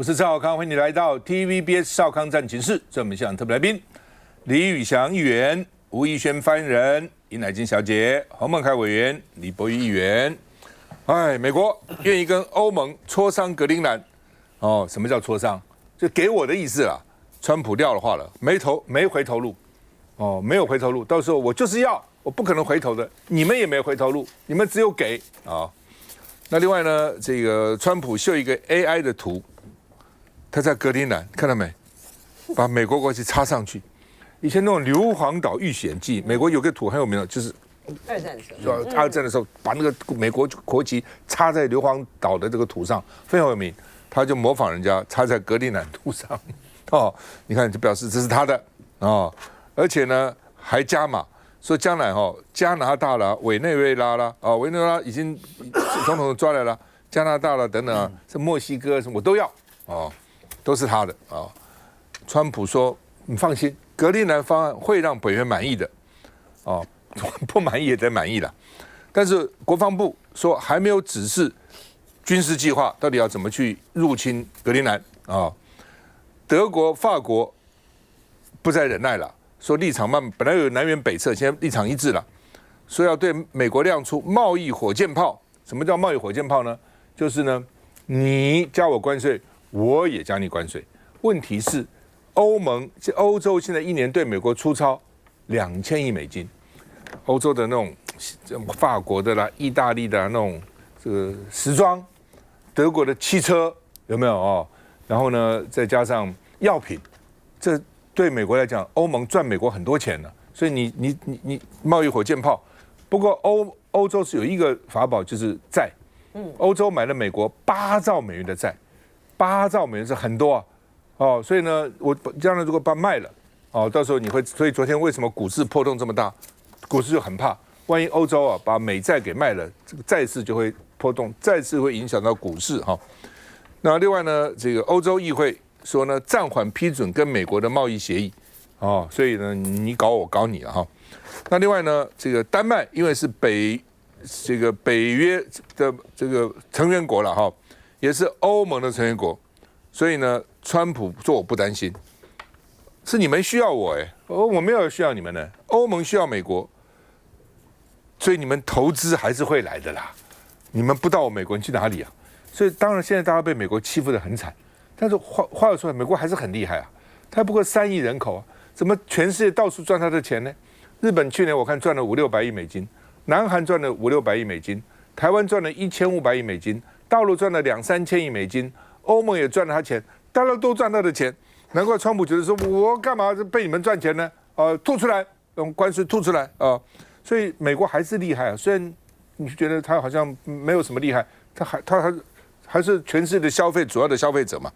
我是赵少康，欢迎你来到 TVBS 少康战情室。这我们现场特别来宾，李宇翔议员、吴怡萱发言人、尹乃菁小姐、洪孟凯委员、李博瑜议员。美国愿意跟欧盟磋商格陵兰，什么叫磋商？就给我的意思啦。川普撂了话了，没回头路，没有回头路。到时候我就是要，我不可能回头的。你们也没回头路，你们只有给啊。那另外呢，这个川普秀一个 AI 的图。他在格陵兰看到没？把美国国旗插上去。以前那种硫磺岛遇险记，美国有个图很有名的，就是二战的时候，把那个美国国旗插在硫磺岛的这个土上，非常有名。他就模仿人家插在格陵兰土上，你看就表示这是他的而且呢还加码说将来加拿大啦、委内瑞拉啦委内瑞拉已经总统抓来了，加拿大啦等等是墨西哥什么我都要都是他的川普说：“你放心，格陵兰方案会让北约满意的，不满意也得满意了。但是国防部说还没有指示军事计划，到底要怎么去入侵格陵兰德国、法国不再忍耐了，说立场本来有南辕北辙，现在立场一致了，说要对美国亮出贸易火箭炮。什么叫贸易火箭炮呢？就是呢，你加我关税。”我也加你关税，问题是欧洲现在一年对美国出超2000亿美金，欧洲的那种法国的啦、意大利的那种这个时装，德国的汽车有没有然后呢，再加上药品，这对美国来讲，欧盟赚美国很多钱呢。所以你贸易火箭炮，不过欧洲是有一个法宝，就是债，欧洲买了美国8兆美元的债。8兆美元是很多所以呢，我将来如果把卖了到时候你会，所以昨天为什么股市波动这么大？股市就很怕，万一欧洲把美债给卖了，这个债市就会波动，债市会影响到股市那另外呢，这个欧洲议会说呢，暂缓批准跟美国的贸易协议所以呢，你搞我搞你了那另外呢，这个丹麦因为是北约的这个成员国了也是欧盟的成员国，所以呢，川普说我不担心，是你们需要我我没有需要你们呢，欧盟需要美国，所以你们投资还是会来的啦，你们不到我美国，你去哪里啊？所以当然现在大家被美国欺负得很惨，但是话又说，美国还是很厉害他不过3亿人口怎么全世界到处赚他的钱呢？日本去年我看赚了500-600亿美金，南韩赚了500-600亿美金，台湾赚了1500亿美金。大陆赚了2-3千亿美金，欧盟也赚了他钱，大家都赚他的钱，难怪川普觉得说，我干嘛被你们赚钱呢？吐出来，用关税吐出来所以美国还是厉害虽然你觉得他好像没有什么厉害，他还是全世界的主要的消费者嘛。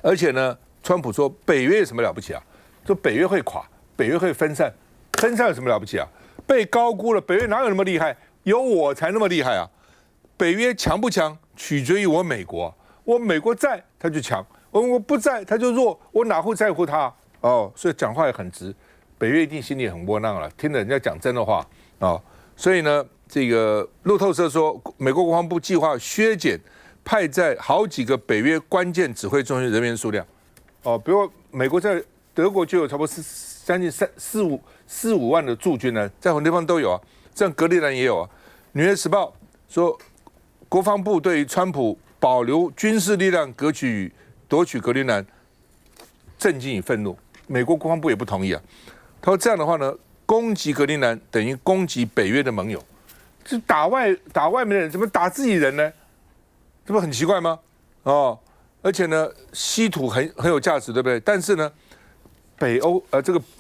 而且呢，川普说北约有什么了不起说北约会垮，北约会分散有什么了不起被高估了，北约哪有那么厉害？有我才那么厉害北约强不强，取决于我美国。我美国在，他就强；我不在，他就弱。我哪会在乎他？所以讲话也很直。北约一定心里很窝囊了，听着人家讲真的话所以呢，这个路透社说，美国国防部计划削减派在好几个北约关键指挥中心人员数量。比如美国在德国就有差不多将近4-5万的驻军呢，在很多地方都有像格陵兰也有纽约时报说。国防部对于川普保留军事力量夺取格陵兰震惊与愤怒，美国国防部也不同意他说这样的话呢，攻击格陵兰等于攻击北约的盟友，就打外面的人，怎么打自己人呢？这不很奇怪吗？而且呢，稀土很有价值，对不对？但是呢，北欧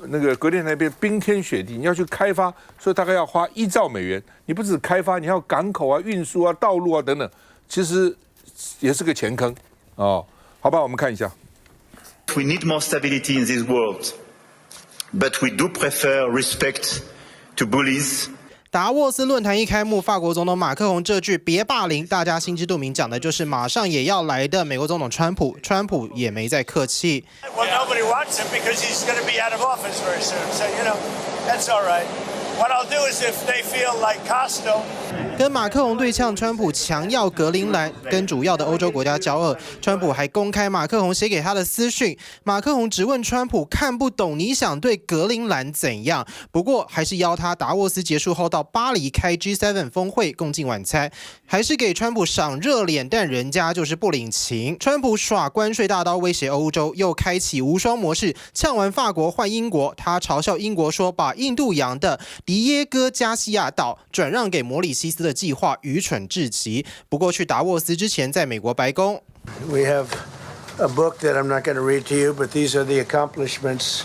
那个格陵兰那边冰天雪地，你要去开发，所以大概要花1兆美元。你不只开发，你还要港口运输道路等等，其实也是个钱坑好吧，我们看一下。We need more stability in this world, but we do prefer respect to bullies. 达沃斯论坛一开幕，法国总统马克宏这句"别霸凌"，大家心知肚明，讲的就是马上也要来的美国总统川普。川普也没再客气。Well, nobody wants him because he's going to be out of office very soon. So that's all right. What I'll do is, if they feel like Costo, 跟马克宏对呛，川普强要格陵兰，跟主要的欧洲国家交恶。川普还公开马克宏写给他的私讯，马克宏质问川普看不懂你想对格陵兰怎样，不过还是邀他达沃斯结束后到巴黎开 G7 峰会共进晚餐，还是给川普赏热脸，但人家就是不领情。川普耍关税大刀威胁欧洲，又开启无双模式，呛完法国换英国，他嘲笑英国说把印度洋的迪耶戈加西亚岛转让给摩里西斯的计划愚蠢至极。不过去达沃斯之前，在美国白宫 We have a book that I'm not going to read to you, but these are the accomplishments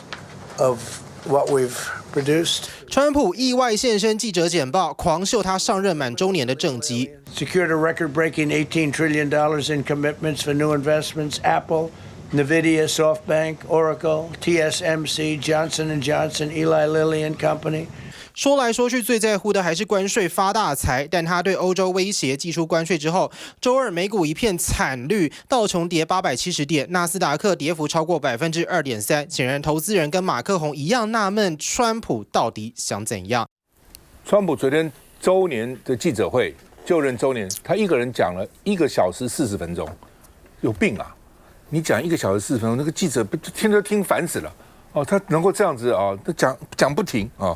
of what we've produced. 川普意外现身记者简报，狂秀他上任满周年的政绩。Secured a record-breaking $18 trillion in commitments for new investments. Apple, NVIDIA, SoftBank, Oracle, TSMC, Johnson & Johnson, Eli Lilly and Company. 说来说去，最在乎的还是关税发大财，但他对欧洲威胁祭出关税之后，周二美股一片惨绿，道琼跌870点，纳斯达克跌幅超过2.3%。显然，投资人跟马克宏一样纳闷，川普到底想怎样？川普昨天周年的记者会，就任周年，他一个人讲了1个小时40分钟，有病啊！你讲1个小时40分钟，那个记者听都听烦死了哦，他能够这样子啊，讲不停啊。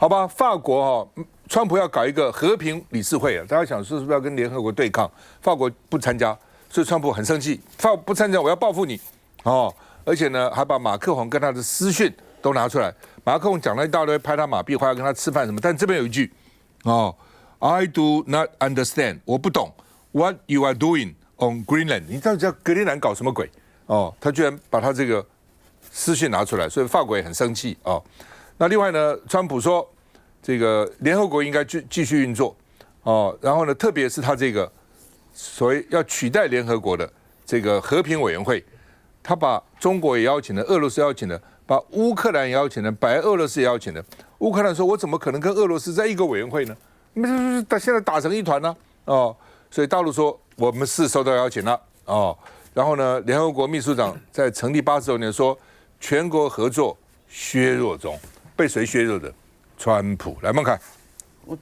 好吧，法国川普要搞一个和平理事会啊，大家想说是不是要跟联合国对抗？法国不参加，所以川普很生气，法国不参加，我要报复你哦！而且呢，还把马克宏跟他的私讯都拿出来，马克宏讲了一大堆，拍他马屁话，要跟他吃饭什么，但这边有一句I do not understand， 我不懂 what you are doing on Greenland， 你到底在格陵兰搞什么鬼？他居然把他这个私讯拿出来，所以法国也很生气那另外呢，川普说，这个联合国应该继续运作然后呢，特别是他这个所谓要取代联合国的这个和平委员会，他把中国也邀请了，俄罗斯邀请了，把乌克兰也邀请了，白俄罗斯也邀请了。乌克兰说：“我怎么可能跟俄罗斯在一个委员会呢？现在打成一团呢所以大陆说我们是受到邀请了然后呢，联合国秘书长在成立80周年说，全国合作削弱中。被谁削弱的？川普。来，孟凯。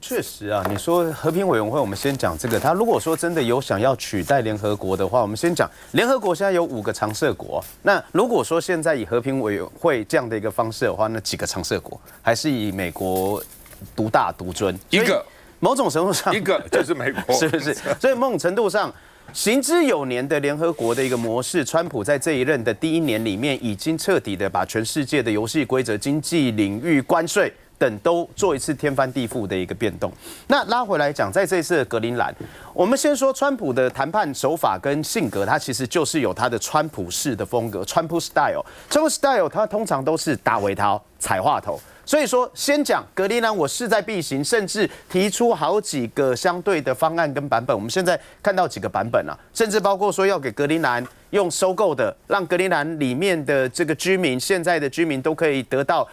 确实啊，你说和平委员会，我们先讲这个。他如果说真的有想要取代联合国的话，我们先讲联合国现在有5个常设国。那如果说现在以和平委员会这样的一个方式的话，那几个常设国还是以美国独大独尊？一个，某种程度上，一个就是美国，是不是？所以某种程度上。行之有年的联合国的一个模式，川普在这一任的第1年里面，已经彻底的把全世界的游戏规则、经济领域、关税等都做一次天翻地覆的一个变动。那拉回来讲，在这一次的格陵兰，我们先说川普的谈判手法跟性格，他其实就是有他的川普式的风格，川普 style。川普 style， 他通常都是打尾桃、踩话头。所以说，先讲格陵兰，我势在必行，甚至提出好几个相对的方案跟版本。我们现在看到几个版本啊，甚至包括说要给格陵兰用收购的，让格陵兰里面的这个居民，现在的居民都可以得到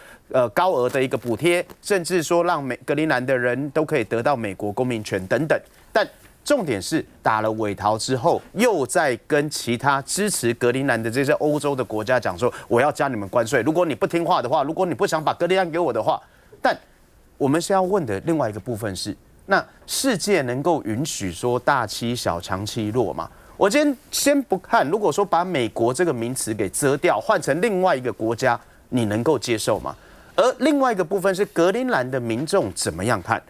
高额的一个补贴，甚至说让格陵兰的人都可以得到美国公民权等等。但重点是打了尾桃之后，又在跟其他支持格陵兰的这些欧洲的国家讲说，我要加你们关税，如果你不听话的话，如果你不想把格陵兰给我的话，但我们现在要问的另外一个部分是，那世界能够允许说大欺小、强欺弱吗？我今天先不看，如果说把美国这个名词给遮掉，换成另外一个国家，你能够接受吗？而另外一个部分是格陵兰的民众怎么样看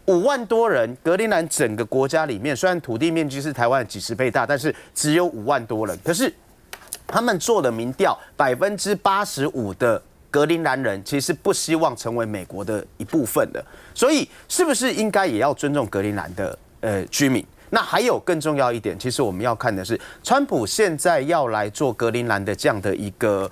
？5万多人，格陵兰整个国家里面，虽然土地面积是台湾的几10倍大，但是只有5万多人。可是他们做的民调，85%的格陵兰人其实不希望成为美国的一部分的。所以，是不是应该也要尊重格陵兰的居民？那还有更重要一点，其实我们要看的是，川普现在要来做格陵兰的这样的一个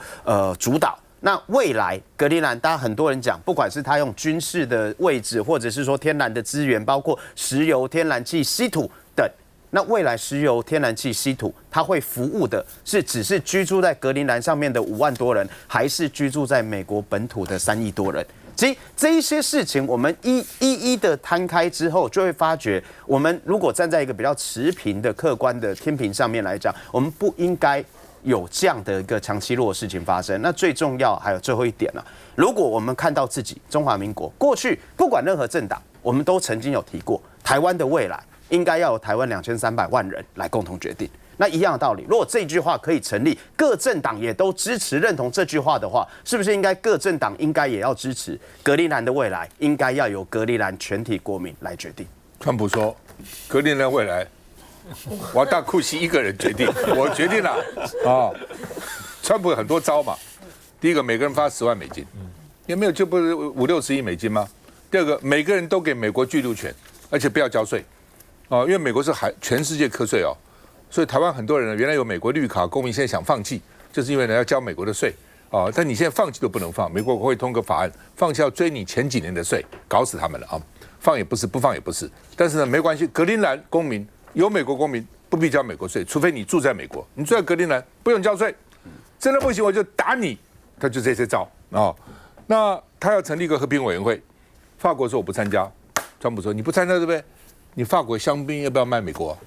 主导。那未来格陵兰，大家很多人讲，不管是他用军事的位置，或者是说天然的资源，包括石油、天然气、稀土等。那未来石油、天然气、稀土，它会服务的是只是居住在格陵兰上面的5万多人，还是居住在美国本土的3亿多人？其实这一些事情，我们一一的摊开之后，就会发觉，我们如果站在一个比较持平的、客观的天平上面来讲，我们不应该有这样的一个强欺弱的事情发生。那最重要还有最后一点如果我们看到自己中华民国过去不管任何政党，我们都曾经有提过，台湾的未来应该要由台湾2300万人来共同决定。那一样的道理，如果这句话可以成立，各政党也都支持认同这句话的话，是不是应该各政党应该也要支持格陵兰的未来应该要由格陵兰全体国民来决定？川普说，格陵兰未来，我要大库西一个人决定，我决定了啊。川普有很多招嘛，第一个每个人发10万美金，也没有就不是50-60亿美金吗？第二个，每个人都给美国居留权，而且不要交税哦，因为美国是全世界课税哦。所以台湾很多人呢，原来有美国绿卡公民，现在想放弃，就是因为呢要交美国的税啊。但你现在放弃都不能放，美国国会通过法案，放弃要追你前几年的税，搞死他们了啊！放也不是，不放也不是。但是呢，没关系，格陵兰公民有美国公民不必交美国税，除非你住在美国，你住在格陵兰不用交税。真的不行我就打你，他就这些招啊。那他要成立一个和平委员会，法国说我不参加，川普说你不参加对不对？你法国香槟要不要卖美国啊？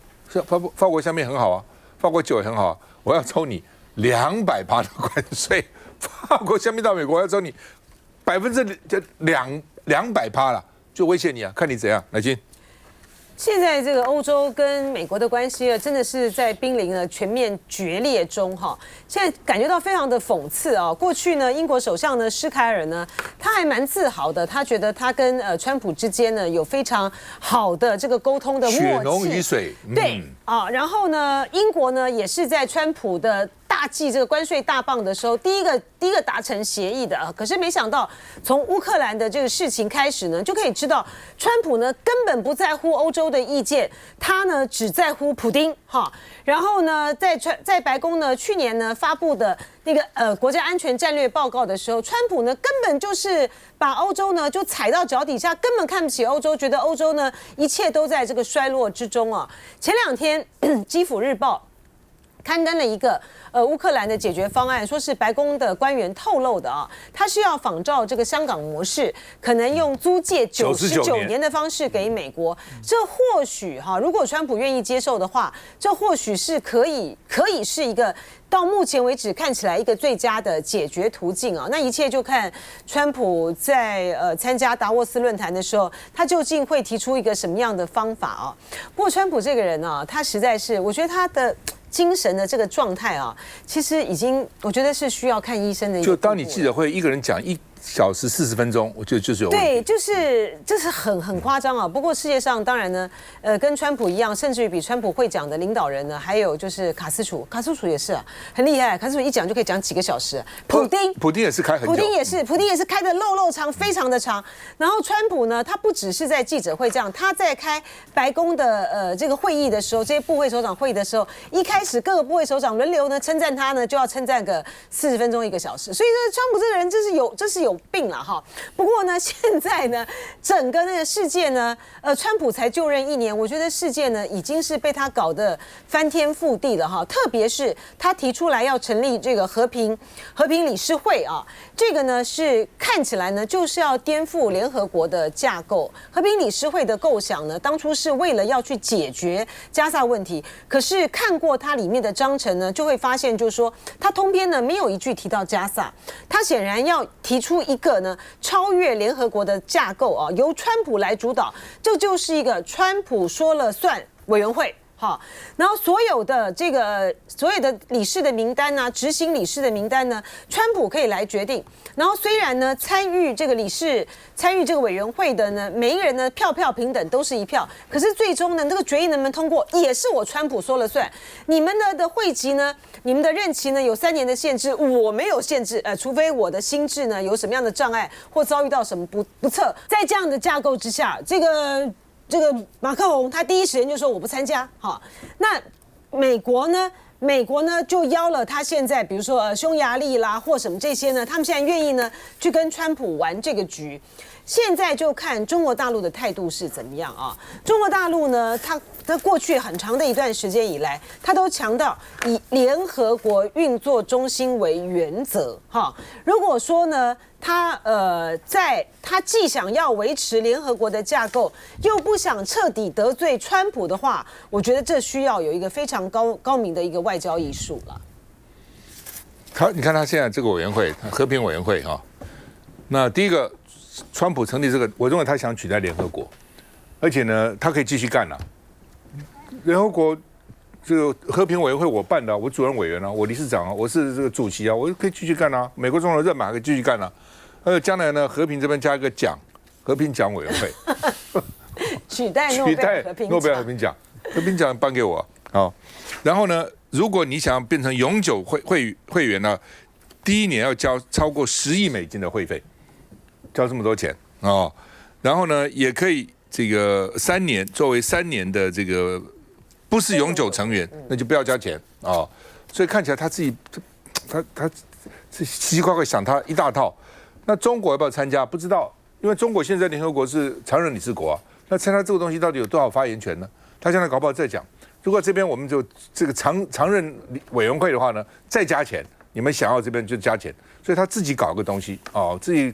法国香槟很好啊，法国酒也很好啊，我要抽你200%的关税。法国香槟到美国我要抽你200%了，就威胁你啊，看你怎样。乃金，现在这个欧洲跟美国的关系真的是在濒临了全面决裂中哈。现在感觉到非常的讽刺啊。过去呢，英国首相呢施凯尔呢，他还蛮自豪的，他觉得他跟川普之间呢有非常好的这个沟通的默契，血浓于水。对啊，然后呢，英国呢也是在川普的大忌这个关税大棒的时候，第一个达成协议的啊。可是没想到，从乌克兰的这个事情开始呢，就可以知道，川普呢根本不在乎欧洲的意见，他呢只在乎普丁哈。然后呢，在白宫呢去年呢发布的那个国家安全战略报告的时候，川普呢根本就是把欧洲呢就踩到脚底下，根本看不起欧洲，觉得欧洲呢一切都在这个衰落之中啊。前2天，《基辅日报》刊登了一个乌克兰的解决方案，说是白宫的官员透露的啊，他是要仿照这个香港模式，可能用租借99年的方式给美国。这或许哈，如果川普愿意接受的话，这或许是可以是一个到目前为止看起来一个最佳的解决途径啊。那一切就看川普在参加达沃斯论坛的时候，他究竟会提出一个什么样的方法啊？不过川普这个人啊，他实在是，我觉得他的精神的这个状态啊，其实已经我觉得是需要看医生的一个。就当你记者会一个人讲1小时40分钟，我觉得就是有问题。对，这是很夸张啊。不过世界上当然呢，跟川普一样，甚至于比川普会讲的领导人呢，还有就是卡斯楚也是啊，很厉害。卡斯楚一讲就可以讲几个小时。普丁也是开很久。普丁也是开的漏长，非常的长。然后川普呢，他不只是在记者会这样，他在开白宫的这个会议的时候，这些部会首长会议的时候，一开始各个部会首长轮流呢称赞他呢，就要称赞个40分钟1个小时。所以呢，川普这个人这是有病了哈。不过呢，现在呢，整个那个世界呢，川普才就任1年，我觉得世界呢已经是被他搞得翻天覆地了哈。特别是他提出来要成立这个和平理事会啊，这个呢是看起来呢就是要颠覆联合国的架构。和平理事会的构想呢，当初是为了要去解决加萨问题，可是看过它里面的章程呢，就会发现就是说，它通篇呢没有一句提到加萨，它显然要提出一个呢超越联合国的架构啊，由川普来主导，这就是一个川普说了算委员会。好，然后所有的理事的名单啊，执行理事的名单呢，川普可以来决定。然后虽然呢，参与这个委员会的呢，每一个人呢票平等都是1票，可是最终呢，这个决议能不能通过，也是我川普说了算。你们的会期呢，你们的任期呢有3年的限制，我没有限制，除非我的心智呢有什么样的障碍，或遭遇到什么不测，在这样的架构之下，这个马克宏他第一时间就说我不参加，好，那美国呢就邀了他现在比如说匈牙利啦或什么这些呢，他们现在愿意呢去跟川普玩这个局。现在就看中国大陆的态度是怎么样啊？中国大陆呢，它过去很长的一段时间以来，它都强调以联合国运作中心为原则。哈，如果说呢，他既想要维持联合国的架构，又不想彻底得罪川普的话，我觉得这需要有一个非常高明的一个外交艺术了。你看他现在这个委员会，和平委员会哈，那第一个。川普成立这个，我认为他想取代联合国，而且呢，他可以继续干了。联合国这个和平委员会我办的，我主任委员啊，我理事长啊，我是这个主席啊，我可以继续干啊。美国总统任嘛，可以继续干啊。将来呢，和平这边加一个奖，和平奖委员会，取代诺贝尔和平奖，和平奖颁给我啊。然后呢，如果你想要变成永久会员呢，第一年要交超过10亿美金的会费，交这么多钱哦。然后呢，也可以这个3年作为3年的这个不是永久成员，那就不要交钱哦。所以看起来他自己他奇奇怪怪想他一大套。那中国要不要参加？不知道，因为中国现在联合国是常任理事国啊。那参加这个东西到底有多少发言权呢？他将来搞不好再讲。如果这边我们就这个常任委员会的话呢，再加钱，你们想要这边就加钱。所以他自己搞个东西哦，自己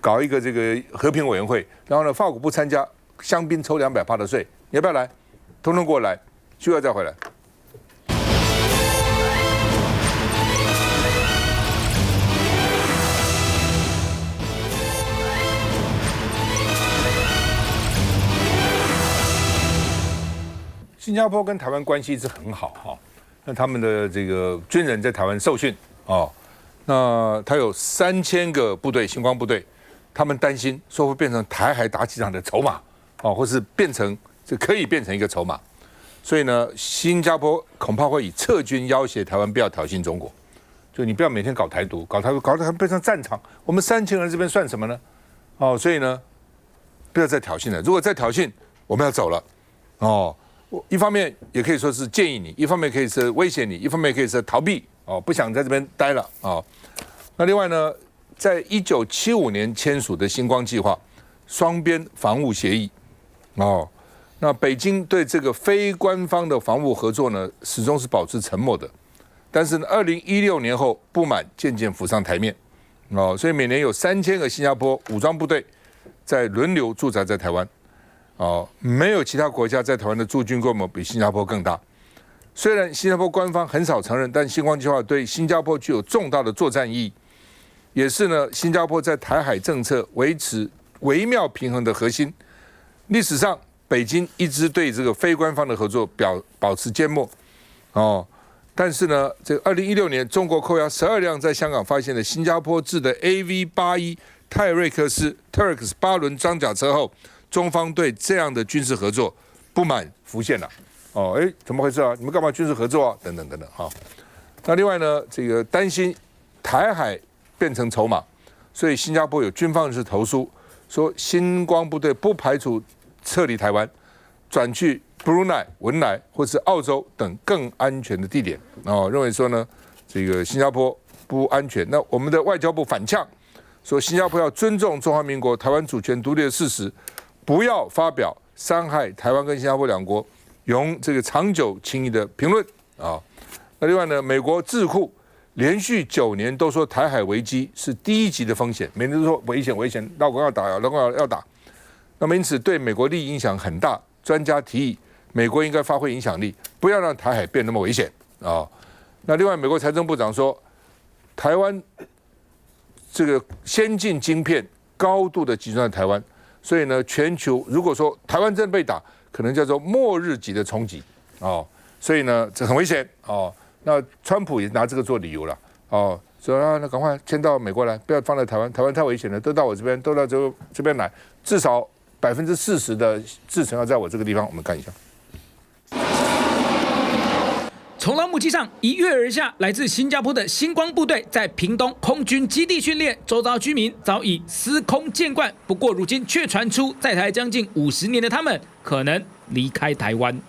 搞一个这个和平委员会，然后呢，法国不参加，香槟抽200%的税，你要不要来？通通过来，需要再回来。新加坡跟台湾关系一直很好哈，那他们的这个军人在台湾受训哦，那他有3000个部队，星光部队，他们担心说会变成台海打几场的筹码哦，或是可以变成一个筹码，所以呢，新加坡恐怕会以撤军要挟台湾不要挑衅中国，就你不要每天搞台独，搞得变成战场，我们3000人这边算什么呢？哦，所以呢，不要再挑衅了，如果再挑衅，我们要走了哦。一方面也可以说是建议你，一方面可以是威胁你，一方面可以是逃避哦，不想在这边待了哦。那另外呢，在1975年签署的星光计划双边防务协议哦，那北京对这个非官方的防务合作呢，始终是保持沉默的。但是呢，2016年后不满渐渐浮上台面哦，所以每年有3000个新加坡武装部队在轮流驻扎在台湾。哦，没有其他国家在台湾的驻军规模比新加坡更大。虽然新加坡官方很少承认，但星光计划对新加坡具有重大的作战意义，也是呢新加坡在台海政策维持微妙平衡的核心。历史上，北京一直对这个非官方的合作保持缄默。哦，但是呢，这个2016年中国扣押12辆在香港发现的新加坡制的 AV81泰瑞克斯 Turks 8轮装甲车后，中方对这样的军事合作不满浮现了，哦，怎么回事啊？你们干嘛军事合作啊？等等等等，哈。那另外呢，这个担心台海变成筹码，所以新加坡有军方人士投诉说，星光部队不排除撤离台湾，转去Brunei、文莱或是澳洲等更安全的地点，哦，认为说呢，这个新加坡不安全。那我们的外交部反呛说，新加坡要尊重中华民国台湾主权独立的事实。不要发表伤害台湾跟新加坡两国用这个长久情谊的评论啊。那另外呢，美国智库连续9年都说台海危机是第1级的风险，每年都说危险，老公要打，老公要打。那么因此对美国利益影响很大。专家提议，美国应该发挥影响力，不要让台海变那么危险啊。那另外，美国财政部长说，台湾这个先进晶片高度的集中在台湾。所以呢，全球如果说台湾真的被打，可能叫做末日级的冲击哦。所以呢，这很危险哦。那川普也拿这个做理由了哦，说那赶快迁到美国来，不要放在台湾，台湾太危险了，都到我这边，都到这边来，至少40%的制程要在我这个地方。我们看一下。从老母鸡上一跃而下，来自新加坡的星光部队在屏东空军基地训练，周遭居民早已司空见惯。不过如今却传出，在台将近50年的他们，可能离开台湾。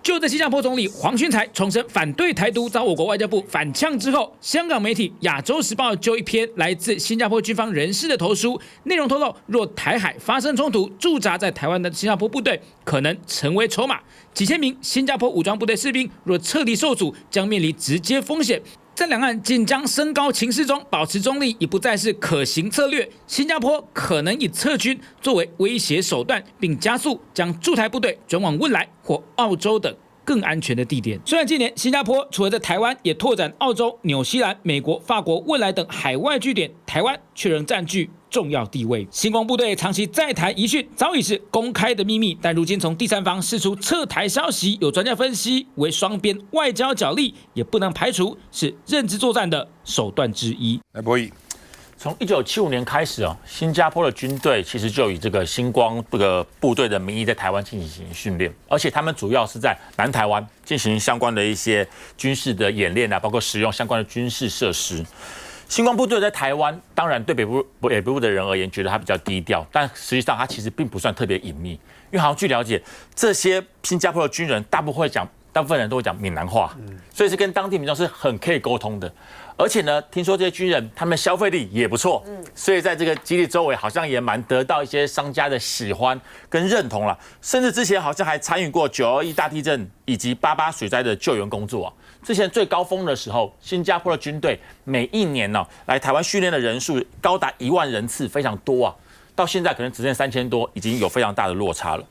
就在新加坡总理黄循财重申反对台独，遭我国外交部反呛之后，香港媒体《亚洲时报》就一篇来自新加坡军方人士的投书，内容透露，若台海发生冲突，驻扎在台湾的新加坡部队可能成为筹码，几千名新加坡武装部队士兵若撤离受阻，将面临直接风险。在两岸紧张升高情势中，保持中立已不再是可行策略。新加坡可能以撤军作为威胁手段，并加速将驻台部队转往汶莱或澳洲等更安全的地点。虽然今年新加坡除了在台湾，也拓展澳洲、纽西兰、美国、法国、汶莱等海外据点，台湾却仍占据重要地位。星光部队长期在台遗训早已是公开的秘密，但如今从第三方释出撤台消息，有专家分析为双边外交角力，也不能排除是认知作战的手段之一。来，博弈。从1975年开始新加坡的军队其实就以这个星光这个部队的名义在台湾进行训练，而且他们主要是在南台湾进行相关的一些军事的演练包括使用相关的军事设施。星光部队在台湾，当然对北部的人而言，觉得它比较低调，但实际上它其实并不算特别隐秘，因为好像据了解，这些新加坡的军人大部分人都会讲闽南话，所以是跟当地民众是很可以沟通的。而且呢，听说这些军人他们的消费力也不错，所以在这个基地周围好像也蛮得到一些商家的喜欢跟认同了。甚至之前好像还参与过921大地震以及88水灾的救援工作之前最高峰的时候，新加坡的军队每一年来台湾训练的人数高达1万人次，非常多到现在可能只剩3000多，已经有非常大的落差了。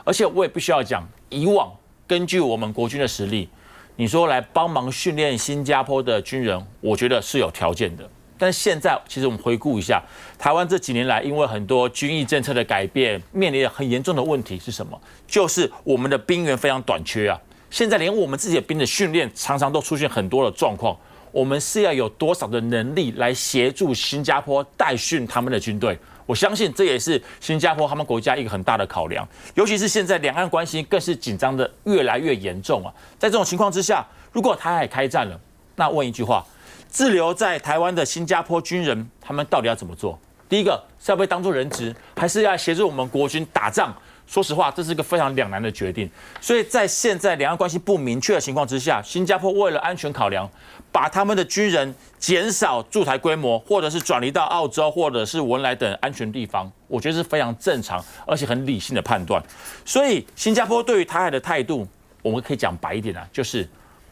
而且我也必须要讲，以往根据我们国军的实力，你说来帮忙训练新加坡的军人，我觉得是有条件的。但是现在，其实我们回顾一下，台湾这几年来，因为很多军役政策的改变，面临很严重的问题是什么？就是我们的兵员非常短缺现在连我们自己的兵的训练，常常都出现很多的状况。我们是要有多少的能力来协助新加坡带训他们的军队？我相信这也是新加坡他们国家一个很大的考量，尤其是现在两岸关系更是紧张的越来越严重在这种情况之下，如果台海开战了，那问一句话，滞留在台湾的新加坡军人，他们到底要怎么做？第一个是要被当作人质，还是要协助我们国军打仗？说实话，这是一个非常两难的决定。所以在现在两岸关系不明确的情况之下，新加坡为了安全考量，把他们的军人减少驻台规模，或者是转移到澳洲或者是文莱等安全地方，我觉得是非常正常而且很理性的判断。所以新加坡对于台海的态度，我们可以讲白一点就是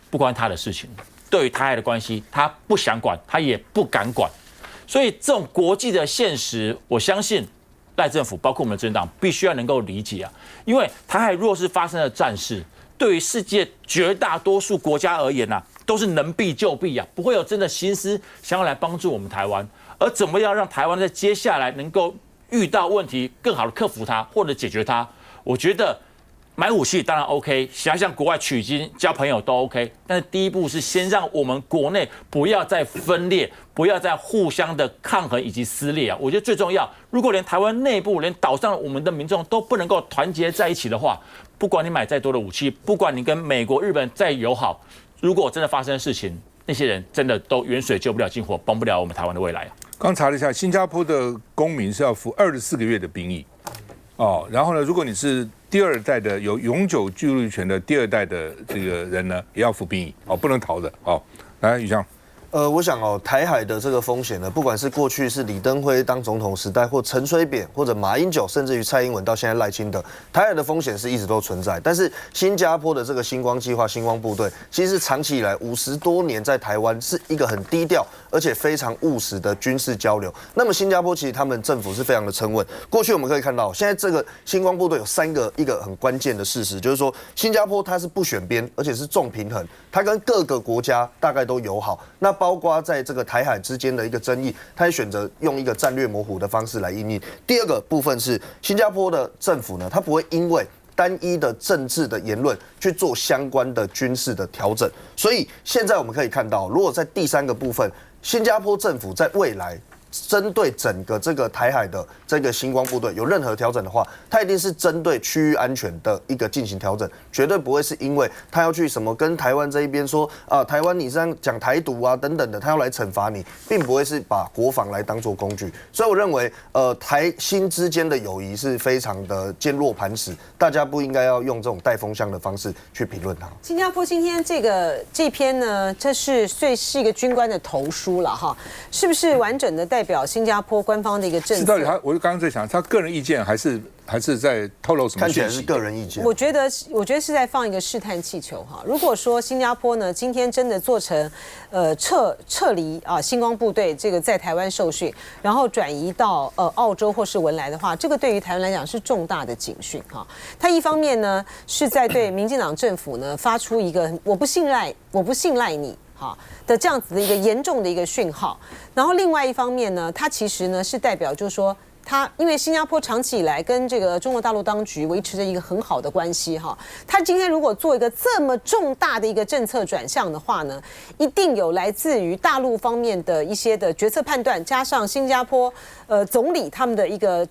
不关他的事情。对于台海的关系，他不想管，他也不敢管。所以这种国际的现实，我相信赖政府包括我们的政党必须要能够理解因为台海若是发生了战事，对于世界绝大多数国家而言都是能避就避不会有真的心思想要来帮助我们台湾。而怎么样让台湾在接下来能够遇到问题更好的克服它或者解决它，我觉得买武器当然 OK， 想要向国外取经交朋友都 OK， 但是第一步是先让我们国内不要再分裂，不要再互相的抗衡以及撕裂我觉得最重要，如果连台湾内部连岛上我们的民众都不能够团结在一起的话，不管你买再多的武器，不管你跟美国日本再友好，如果真的发生事情，那些人真的都远水救不了近火，帮不了我们台湾的未来刚查了一下，新加坡的公民是要服24个月的兵役然后呢，如果你是第二代的有永久居留权的第二代的这个人呢，也要服兵役不能逃的来，宇翔。我想台海的这个风险呢，不管是过去是李登辉当总统时代，或陈水扁，或者马英九，甚至于蔡英文到现在赖清德，台海的风险是一直都存在。但是新加坡的这个星光计划、星光部队，其实长期以来50多年在台湾是一个很低调而且非常务实的军事交流。那么新加坡其实他们政府是非常的沉稳。过去我们可以看到，现在这个星光部队有一个很关键的事实，就是说新加坡它是不选边，而且是重平衡，它跟各个国家大概都友好。那包括在这个台海之间的一个争议，他也选择用一个战略模糊的方式来因应。第二个部分是新加坡的政府呢，他不会因为单一的政治的言论去做相关的军事的调整。所以现在我们可以看到，如果在第三个部分，新加坡政府在未来针对整个这个台海的这个星光部队有任何调整的话，它一定是针对区域安全的一个进行调整，绝对不会是因为他要去什么跟台湾这一边说台湾你这样讲台独等等的，他要来惩罚你，并不会是把国防来当做工具。所以我认为台新之间的友谊是非常的坚若磐石，大家不应该要用这种带风向的方式去评论它。新加坡今天这篇呢，这是一个军官的投书了是不是完整的代表新加坡官方的一个政策？是到底我刚刚在想，他个人意见还是在透露什么讯息？看起来是个人意见。我觉得是在放一个试探气球如果说新加坡呢今天真的做成撤离星光部队这个在台湾受训，然后转移到澳洲或是文莱的话，这个对于台湾来讲是重大的警讯它一方面呢是在对民进党政府呢发出一个我不信赖你哈的这样子的一个严重的一个讯号。然后另外一方面呢，它其实呢是代表就是说。因为新加坡长期以来跟这个中国大陆当局维持着一个很好的关系哈，他今天如果做一个这么重大的一个政策转向的话呢，一定有来自于大陆方面的一些的决策判断，加上新加坡总理他们的一个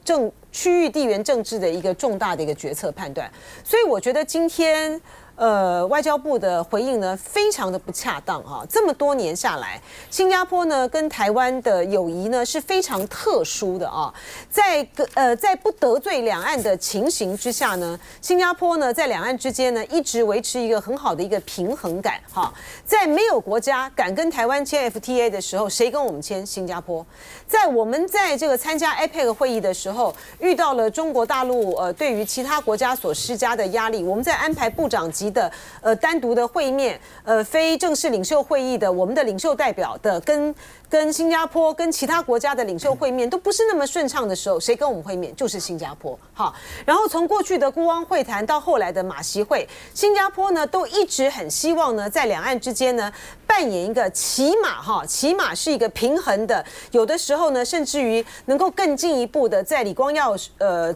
区域地缘政治的一个重大的一个决策判断，所以我觉得今天。外交部的回应呢，非常的不恰当哈。这么多年下来，新加坡呢跟台湾的友谊呢是非常特殊的啊。在不得罪两岸的情形之下呢，新加坡呢在两岸之间呢一直维持一个很好的一个平衡感哈。在没有国家敢跟台湾签 FTA 的时候，谁跟我们签？新加坡。在我们在这个参加 APEC 会议的时候，遇到了中国大陆对于其他国家所施加的压力，我们在安排部长级的单独的会面，非正式领袖会议的我们的领袖代表的跟新加坡跟其他国家的领袖会面都不是那么顺畅的时候，谁跟我们会面？就是新加坡。好，然后从过去的孤汪会谈到后来的马习会，新加坡呢都一直很希望呢在两岸之间呢扮演一个起码是一个平衡的，有的时候呢甚至于能够更进一步的，在李光耀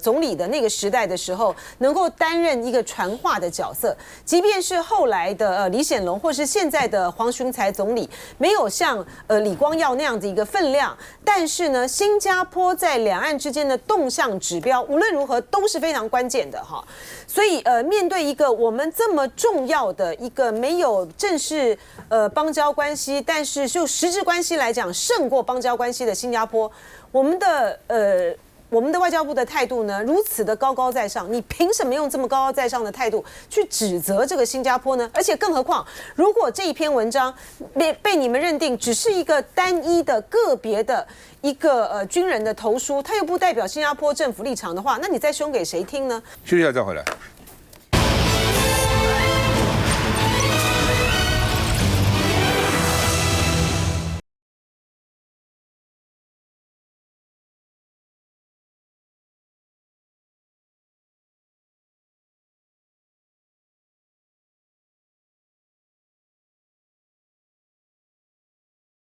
总理的那个时代的时候，能够担任一个传话的角色。即便是后来的李显龙，或是现在的黄循财总理，没有像李光耀那样子一个分量，但是呢，新加坡在两岸之间的动向指标，无论如何都是非常关键的哈。所以面对一个我们这么重要的一个没有正式邦交关系，但是就实质关系来讲胜过邦交关系的新加坡，我们的外交部的态度呢，如此的高高在上，你凭什么用这么高高在上的态度去指责这个新加坡呢？而且更何况，如果这一篇文章被你们认定只是一个单一的个别的一个军人的投书，它又不代表新加坡政府立场的话，那你再凶给谁听呢？休息一下再回来。